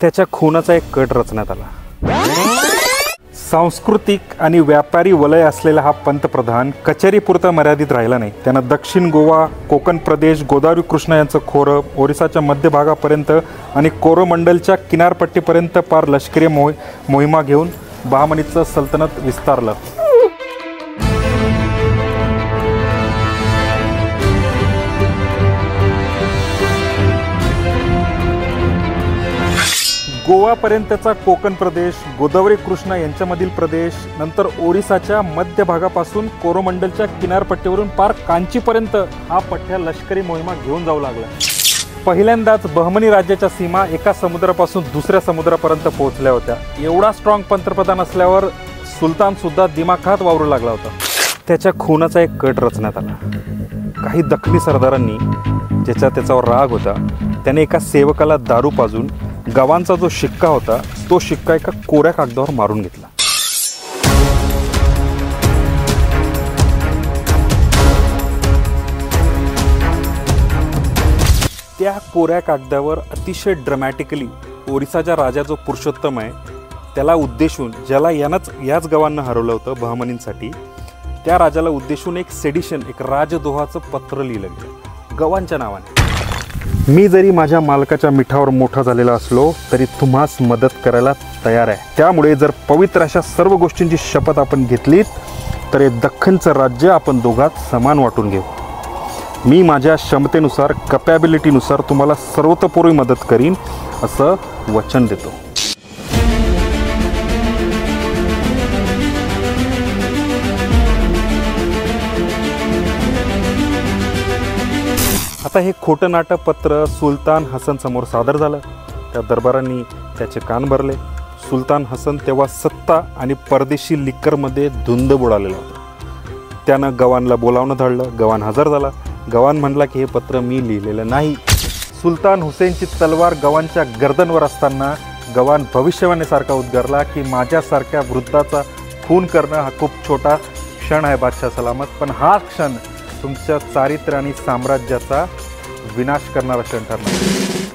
त्याच्या खूनाचा एक कट रचण्यात आला। सांस्कृतिक आणि व्यापारी वलय असलेला हा पंतप्रधान कचेरीपुरता मर्यादित राहिला नाही। त्यानं दक्षिण गोवा, कोकण प्रदेश, गोदावरी कृष्णा यांचं खोरं, ओरिसाच्या मध्य भागापर्यंत आणि कोरोमंडलच्या किनारपट्टीपर्यंत पार लष्करी मोहिमा घेऊन बहामनीचं सल्तनत विस्तारलं। गोवापर्यंतचा कोकण प्रदेश, गोदावरी कृष्णा यांच्यामधील प्रदेश, नंतर ओरिसाच्या मध्य भागापासून कोरोमंडलच्या किनारपट्टीवरून पार कांचीपर्यंत हा पठ्ठ्या लष्करी मोहिमा घेऊन जाऊ लागला। पहिल्यांदाच बहमनी राज्याच्या सीमा एका समुद्रापासून दुसऱ्या समुद्रापर्यंत पोहोचल्या होत्या। एवढा स्ट्रॉंग पंतप्रधान असल्यावर सुलतान सुद्धा दिमाखात वावरू लागला होता। त्याच्या खूनाचा एक कट रचण्यात आला। काही दखनी सरदारांनी ज्याचा त्याच्यावर राग होता त्याने एका सेवकाला दारू पाजून गवानचा जो शिक्का होता तो शिक्का एका कोऱ्या कागदावर मारून घेतला। त्या कोऱ्या कागदावर अतिशय ड्रामॅटिकली ओरिसाचा राजा जो पुरुषोत्तम आहे त्याला उद्देशून, ज्याला याच गवांना हरवलं होतं बहमनींसाठी, त्या राजाला उद्देशून एक सेडिशन, एक राजद्रोहाचं पत्र लिहिलं गेलं गवांच्या नावाने। मी जरी माझ्या मालकाच्या मिठावर मोठा झालेला असलो तरी तुम्हास मदत करायला तयार आहे। त्यामुळे जर पवित्र अशा सर्व गोष्टींची शपथ आपण घेतलीत तर हे दख्खनचं राज्य आपण दोघात समान वाटून घेऊ। मी माझ्या क्षमतेनुसार, कपॅबिलिटीनुसार तुम्हाला सर्वतोपरी मदत करीन असं वचन देतो। आता हे खोटं नाटक पत्र सुलतान हसन समोर सादर झालं। त्या दरबारांनी त्याचे कान भरले। सुलतान हसन तेव्हा सत्ता आणि परदेशी लिक्करमध्ये धुंद बुडालेला होता। त्यानं गवानला बोलावणं धाडलं। गवान हजर झाला। गवान म्हणला की हे पत्र मी लिहिलेलं नाही। सुलतान हुसेनची तलवार गवानच्या गर्दनवर असताना गवान भविष्यवाणीसारखा उद्गारला की माझ्यासारख्या वृद्धाचा खून करणं हा खूप छोटा क्षण आहे बादशाह सलामत, पण हा क्षण तुमच्या चारित्र्य आणि साम्राज्याचा विनाश करणारा क्षण ठरला।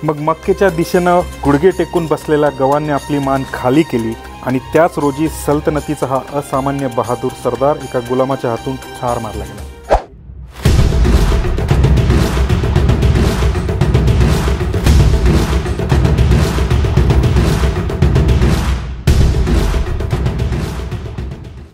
मग मक्केच्या दिशेनं गुडघे टेकून बसलेल्या गवानने आपली मान खाली केली आणि त्याच रोजी सल्तनतीचा हा असामान्य बहादूर सरदार एका गुलामाच्या हातून ठार मारला गेला।